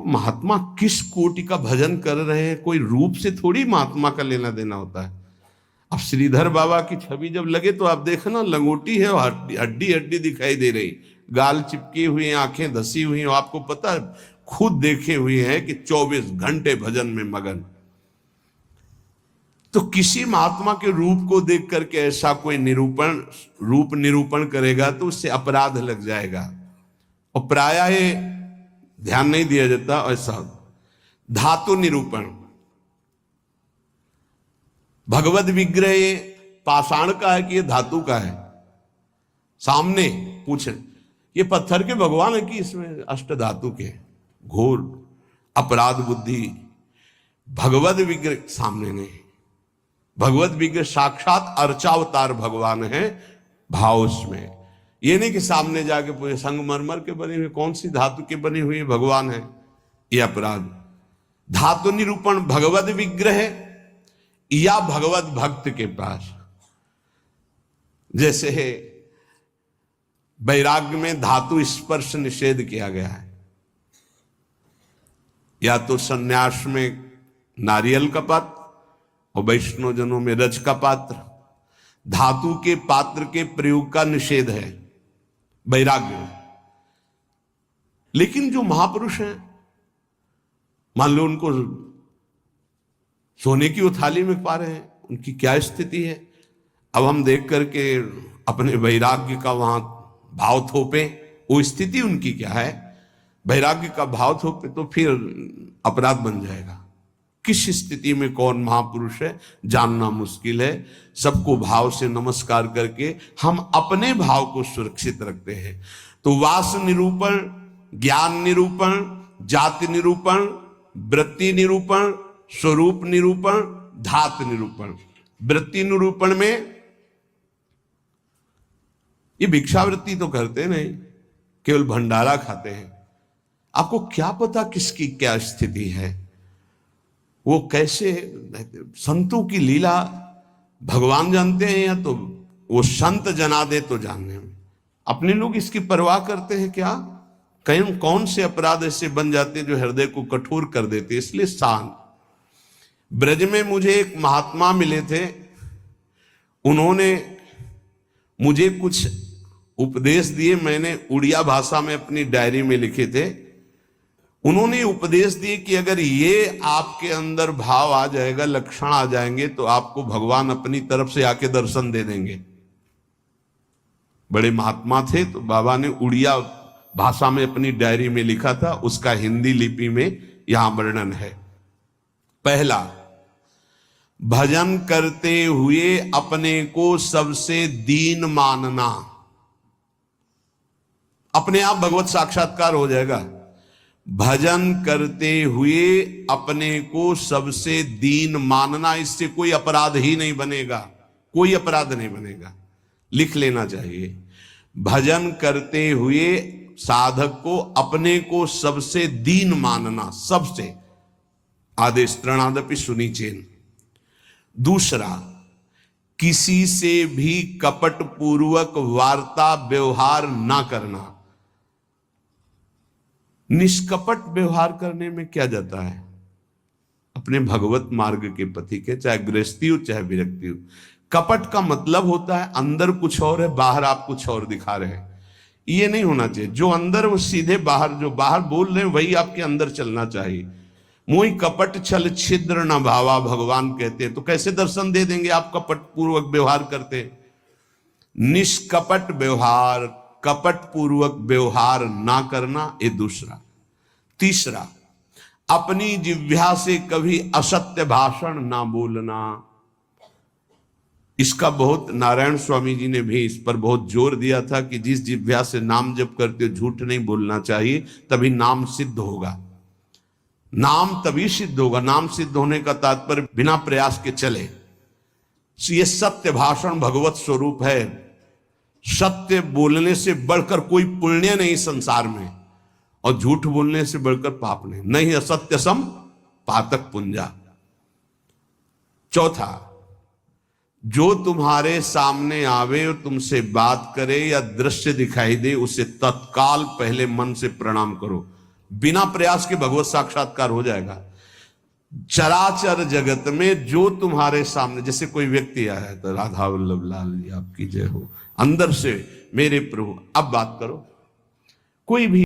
महात्मा किस कोटि का भजन कर रहे हैं, कोई रूप से थोड़ी महात्मा का लेना देना होता है। अब श्रीधर बाबा की छवि जब लगे तो आप देखना लंगोटी है और हड्डी हड्डी दिखाई दे रही, गाल चिपकी हुई, आंखें धसी हुई। आपको पता है, खुद देखे हुए हैं कि 24 घंटे भजन में मगन। तो किसी महात्मा के रूप को देख करके ऐसा कोई रूप निरूपण करेगा तो उससे अपराध लग जाएगा। और प्रायः ये ध्यान नहीं दिया जाता। ऐसा धातु निरूपण, भगवत विग्रह ये पाषाण का है कि ये धातु का है, सामने पूछे ये पत्थर के भगवान है कि इसमें अष्ट धातु के। घोर अपराध बुद्धि। भगवत विग्रह सामने नहीं, भगवत विग्रह साक्षात अर्चावतार भगवान है भाव उसमें। ये नहीं कि सामने जाके पूछे संगमरमर के बने हुए कौन सी धातु के बने हुए भगवान है, ये अपराध। धातु निरूपण भगवत विग्रह या भगवत भक्त के पास। जैसे है वैराग्य में धातु स्पर्श निषेध किया गया है, या तो सन्यास में नारियल का पात्र और वैष्णव जनों में रज का पात्र। धातु के पात्र के प्रयोग का निषेध है वैराग्य में। लेकिन जो महापुरुष हैं, मान लो उनको सोने की थाली में पा रहे हैं, उनकी क्या स्थिति है। अब हम देख करके अपने वैराग्य का वहां भाव थोपे, वो स्थिति उनकी क्या है। वैराग्य का भाव थोपे तो फिर अपराध बन जाएगा। किस स्थिति में कौन महापुरुष है जानना मुश्किल है। सबको भाव से नमस्कार करके हम अपने भाव को सुरक्षित रखते हैं। तो वास निरूपण, ज्ञान निरूपण, जाति निरूपण, वृत्ति निरूपण, स्वरूप निरूपण, धात निरूपण। वृत्ति निरूपण में ये भिक्षावृत्ति तो करते नहीं, केवल भंडारा खाते हैं। आपको क्या पता किसकी क्या स्थिति है, वो कैसे। संतों की लीला भगवान जानते हैं, या तो वो संत जना दे तो जानने में। अपने लोग इसकी परवाह करते हैं क्या। कहीं कौन से अपराध ऐसे बन जाते हैं जो हृदय को कठोर कर देते। इसलिए शांत। ब्रज में मुझे एक महात्मा मिले थे, उन्होंने मुझे कुछ उपदेश दिए। मैंने उड़िया भाषा में अपनी डायरी में लिखे थे। उन्होंने उपदेश दिए कि अगर ये आपके अंदर भाव आ जाएगा, लक्षण आ जाएंगे, तो आपको भगवान अपनी तरफ से आके दर्शन दे देंगे। बड़े महात्मा थे, तो बाबा ने उड़िया भाषा में अपनी डायरी में लिखा था, उसका हिंदी लिपि में यहां वर्णन है। पहला, भजन करते हुए अपने को सबसे दीन मानना। अपने आप भगवत साक्षात्कार हो जाएगा। भजन करते हुए अपने को सबसे दीन मानना, इससे कोई अपराध ही नहीं बनेगा, कोई अपराध नहीं बनेगा। लिख लेना चाहिए। भजन करते हुए साधक को अपने को सबसे दीन मानना, सबसे। आदेश त्रणादपि सुनिचेन। दूसरा, किसी से भी कपट पूर्वक वार्ता व्यवहार ना करना। निष्कपट व्यवहार करने में क्या जाता है। अपने भगवत मार्ग के पथी के, चाहे गृहस्थी हो चाहे विरक्ति हो। कपट का मतलब होता है अंदर कुछ और है, बाहर आप कुछ और दिखा रहे हैं। ये नहीं होना चाहिए। जो अंदर वो सीधे बाहर, जो बाहर बोल रहे हैं वही आपके अंदर चलना चाहिए। मोहि कपट छल छिद्र न भावा, भगवान कहते हैं। तो कैसे दर्शन दे देंगे आप कपट पूर्वक व्यवहार करते। निष्कपट व्यवहार, कपट पूर्वक व्यवहार ना करना, ये दूसरा। तीसरा, अपनी जिह्वा से कभी असत्य भाषण ना बोलना। इसका बहुत नारायण स्वामी जी ने भी इस पर बहुत जोर दिया था कि जिस जिह्वा से नाम जप करते हो झूठ नहीं बोलना चाहिए, तभी नाम सिद्ध होगा। नाम तभी सिद्ध होगा। नाम सिद्ध होने का तात्पर्य बिना प्रयास के चले। ये सत्य भाषण भगवत स्वरूप है। सत्य बोलने से बढ़कर कोई पुण्य नहीं संसार में, और झूठ बोलने से बढ़कर पाप नहीं। नहीं असत्य सम पातक पुंजा। चौथा, जो तुम्हारे सामने आवे और तुमसे बात करे या दृश्य दिखाई दे, उसे तत्काल पहले मन से प्रणाम करो। बिना प्रयास के भगवत साक्षात्कार हो जाएगा। चराचर जगत में जो तुम्हारे सामने, जैसे कोई व्यक्ति आया है तो राधा वल्लभ लाल जी आपकी जय हो, अंदर से मेरे प्रभु, अब बात करो। कोई भी